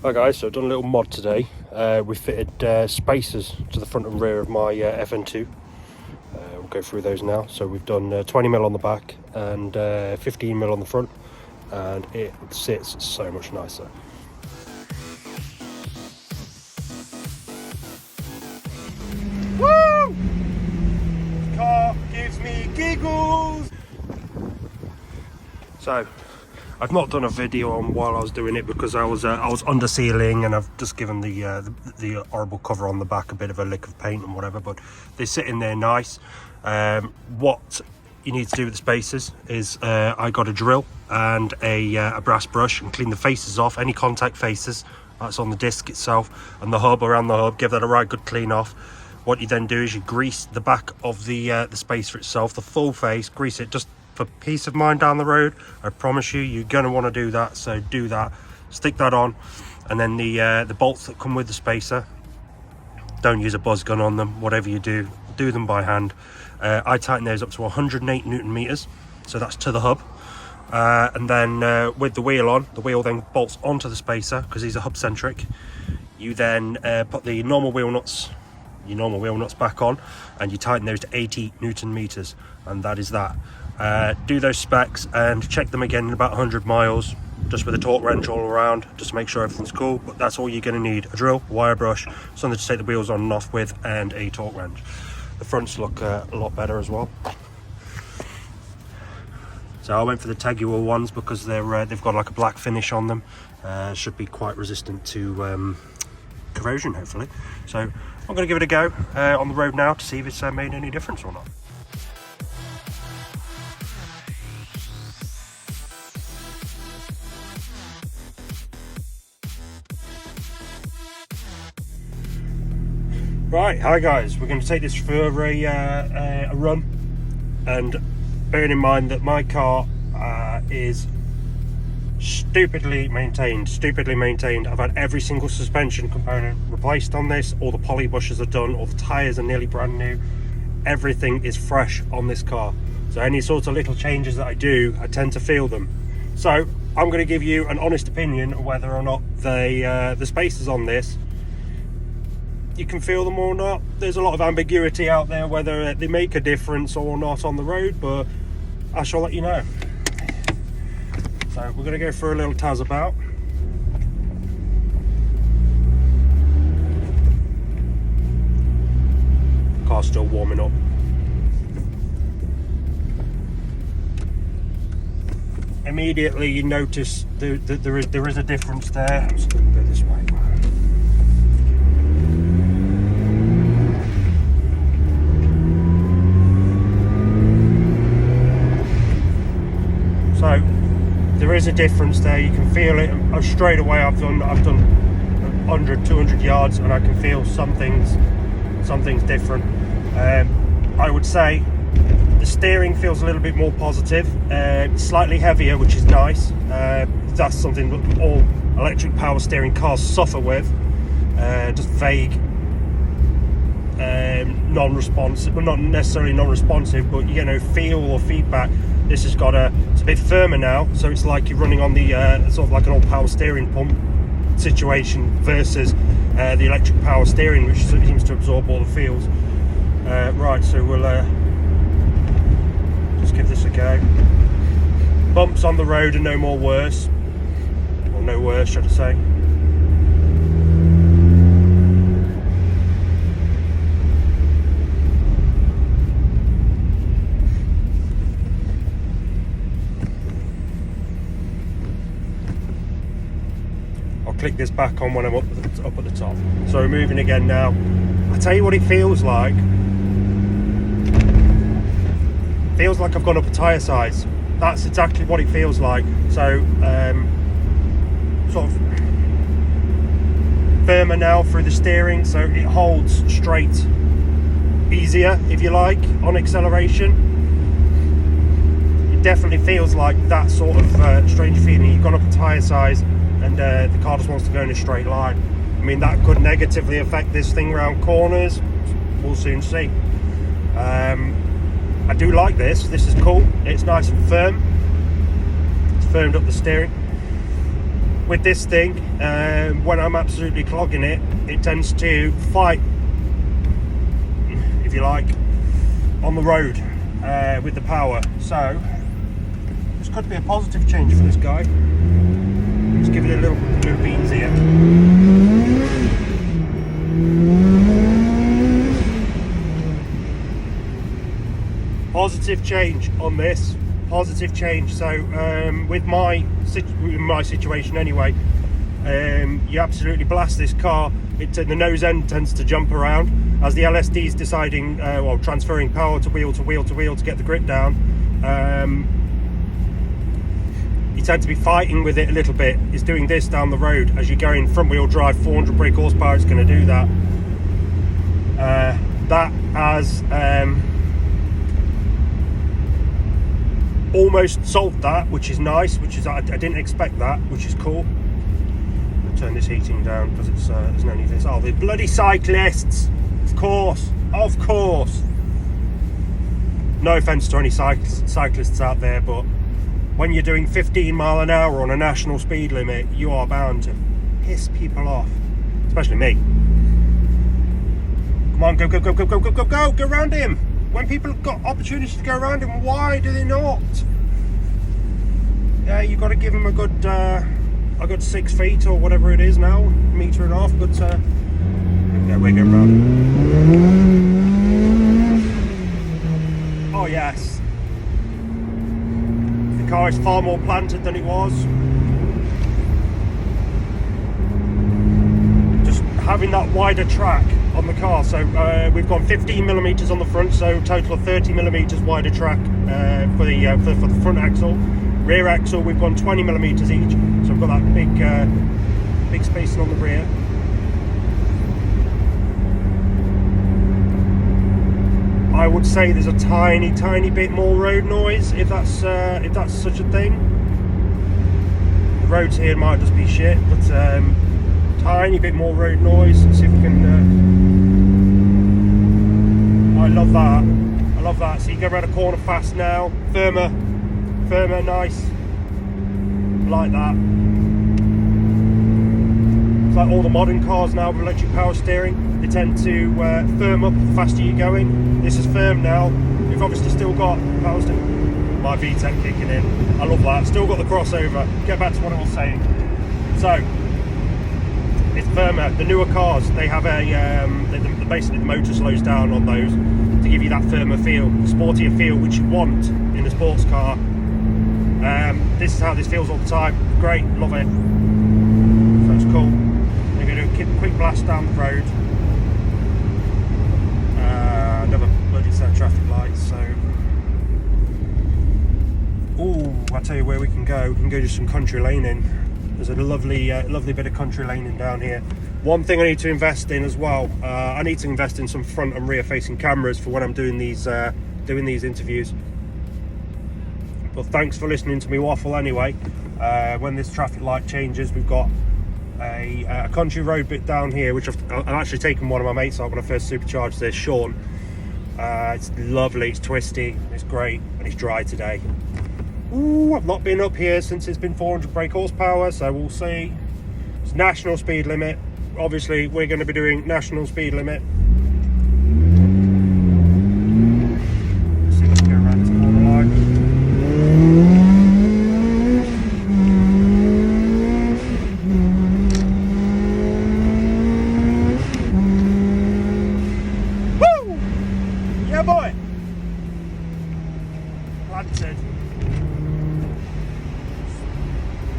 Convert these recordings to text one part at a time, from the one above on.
Hi guys, so I've done a little mod today. We fitted spacers to the front and rear of my FN2. We'll go through those now. So we've done 20mm on the back and 15mm on the front, and it sits so much nicer. Woo! This car gives me giggles! So I've not done a video on while I was doing it because I was under sealing, and I've just given the horrible cover on the back a bit of a lick of paint and whatever, but they sit in there nice. What you need to do with the spacers is I got a drill and a brass brush and clean the faces off, any contact faces that's on the disc itself and the hub, around the hub, give that a right good clean off. What you then do is you grease the back of the spacer itself, the full face, grease it just for peace of mind down the road. I promise you're going to want to do that, so do that. Stick that on, and then the bolts that come with the spacer, don't use a buzz gun on them. Whatever you do them by hand. I tighten those up to 108 Newton meters, so that's to the hub. And then with the wheel on, the wheel then bolts onto the spacer because these are hub centric. You then put the normal wheel nuts back on, and you tighten those to 80 Newton meters, and that is that. Do those specs and check them again in about 100 miles, just with a torque wrench all around, just to make sure everything's cool. But that's all you're going to need: a drill, wire brush, something to take the wheels on and off with, and a torque wrench. The fronts look a lot better as well. So I went for the Tegiwa ones because they've got like a black finish on them. Should be quite resistant to corrosion, hopefully. So I'm going to give it a go on the road now to see if it's made any difference or not. Right, hi guys, we're going to take this for a run, and bearing in mind that my car is stupidly maintained. I've had every single suspension component replaced on this, all the poly bushes are done, all the tyres are nearly brand new, everything is fresh on this car. So any sorts of little changes that I do, I tend to feel them. So I'm going to give you an honest opinion of whether or not the spacers on this, you can feel them or not. There's a lot of ambiguity out there whether they make a difference or not on the road, but I shall let you know. So we're going to go for a little tazz about. Car's still warming up. Immediately you notice there is a difference there. I'm just going to go this way. So there is a difference there, you can feel it. Straight away I've done 100, 200 yards and I can feel something's different. I would say the steering feels a little bit more positive, slightly heavier, which is nice. That's something that all electric power steering cars suffer with. Just vague, non-responsive, well, not necessarily non-responsive, but feel or feedback. This has got it's a bit firmer now, so it's like you're running on the sort of like an old power steering pump situation versus the electric power steering, which seems to absorb all the feels. Right, so we'll just give this a go. Bumps on the road are no more worse, or no worse, should I say. Click this back on when I'm up at the top. So we're moving again now. I'll tell you what it feels like. It feels like I've gone up a tyre size. That's exactly what it feels like. So sort of firmer now through the steering, so it holds straight easier, if you like, on acceleration. It definitely feels like that sort of strange feeling. You've gone up a tyre size and the car just wants to go in a straight line. I mean, that could negatively affect this thing around corners. We'll soon see. I do like this. This is cool. It's nice and firm. It's firmed up the steering. with this thing, when I'm absolutely clogging it, it tends to fight, if you like, on the road with the power. So this could be a positive change for this guy. Let's give it a little blue beans here. Positive change on this. Positive change. So with my situation anyway, you absolutely blast this car. The nose end tends to jump around as the LSD is deciding, well, transferring power to wheel to wheel to wheel to get the grip down. You tend to be fighting with it a little bit. It's doing this down the road as you're going front wheel drive, 400 brake horsepower. It's going to do that. That has almost solved that, which is nice. I didn't expect that, which is cool. I'll turn this heating down because it's there's no need for this. Oh, the bloody cyclists! Of course. No offence to any cyclists out there, but when you're doing 15 mile an hour on a national speed limit, you are bound to piss people off, especially me. Come on, go around him. When people have got opportunity to go around him, why do they not? Yeah, you've got to give him a good 6 feet or whatever it is now, metre and a half, but we're going around him. Oh yes. The car is far more planted than it was. Just having that wider track on the car. So we've gone 15mm on the front, so total of 30mm wider track for the front axle. Rear axle, we've gone 20mm each, so we've got that big spacing on the rear. I would say there's a tiny bit more road noise, if that's such a thing. The roads here might just be shit, but tiny bit more road noise. Let's see if we can. I love that. So you go around a corner fast now, firmer, nice. Like that. It's like all the modern cars now with electric power steering. They tend to firm up the faster you're going. This is firm now. We've obviously still got power steering. My VTEC kicking in. I love that. Still got the crossover. Get back to what I was saying. So it's firmer. The newer cars, they have basically the motor slows down on those to give you that firmer feel, sportier feel, which you want in a sports car. This is how this feels all the time. Great, love it. So it's cool. I'm going to do a quick blast down the road. Another bloody set of traffic lights. So, I'll tell you where we can go. We can go to some country laning. There's a lovely bit of country laning down here. One thing I need to invest in as well. I need to invest in some front and rear facing cameras for when I'm doing these interviews. But thanks for listening to me waffle anyway. When this traffic light changes, we've got a country road bit down here, which I've actually taken one of my mates out when I first supercharged this, Sean. It's lovely, it's twisty, it's great, and it's dry today. I've not been up here since it's been 400 brake horsepower, so we'll see. It's national speed limit. Obviously, we're going to be doing national speed limit. Let's see if we can go around this corner line. Woo! Yeah, boy! Planted.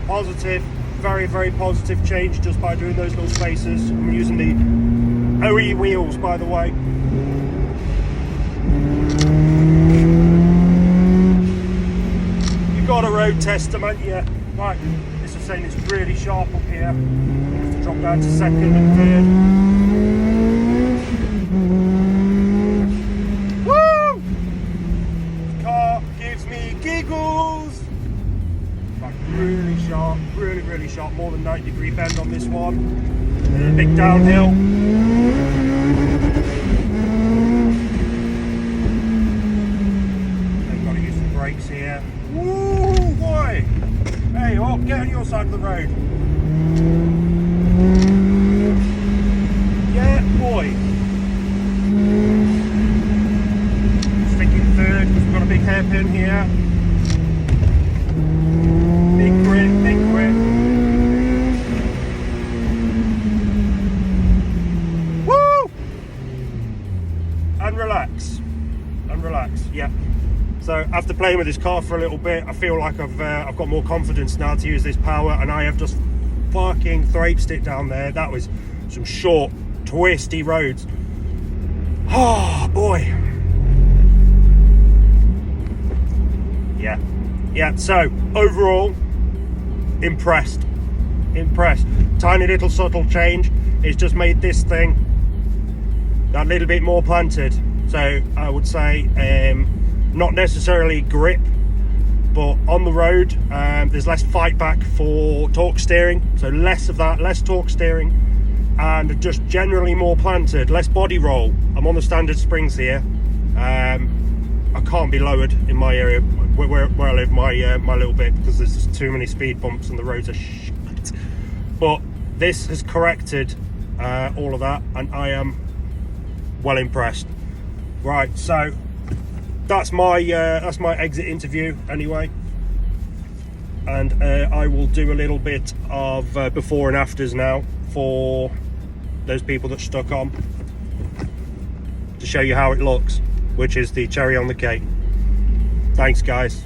Positive, very positive change just by doing those little spaces. I'm using the OE wheels, by the way. You've got a road tester, haven't you? Right, this is saying it's really sharp up here. I have to drop down to second and third. Woo! This car gives me giggles. Really sharp, more than 90-degree bend on this one. And a big downhill. They've got to use some brakes here. Woo, boy! Hey, oh, get on your side of the road. Yeah, boy. Sticking third because we've got a big hairpin here. Big grip, big grip. Woo! And relax. And relax, yeah. So after playing with this car for a little bit, I feel like I've got more confidence now to use this power, and I have just fucking traipsed it down there. That was some short, twisty roads. Oh boy. Yeah, so overall, impressed. Tiny little subtle change. It's just made this thing that little bit more planted. So I would say not necessarily grip, but on the road there's less fight back for torque steering, so less of that, less torque steering, and just generally more planted, less body roll. I'm on the standard springs here. I can't be lowered in my area where I live, my little bit, because there's just too many speed bumps and the roads are shit. But this has corrected all of that, and I am well impressed. Right, so that's my exit interview anyway, and I will do a little bit of before and afters now for those people that stuck on, to show you how it looks, which is the cherry on the cake. Thanks, guys.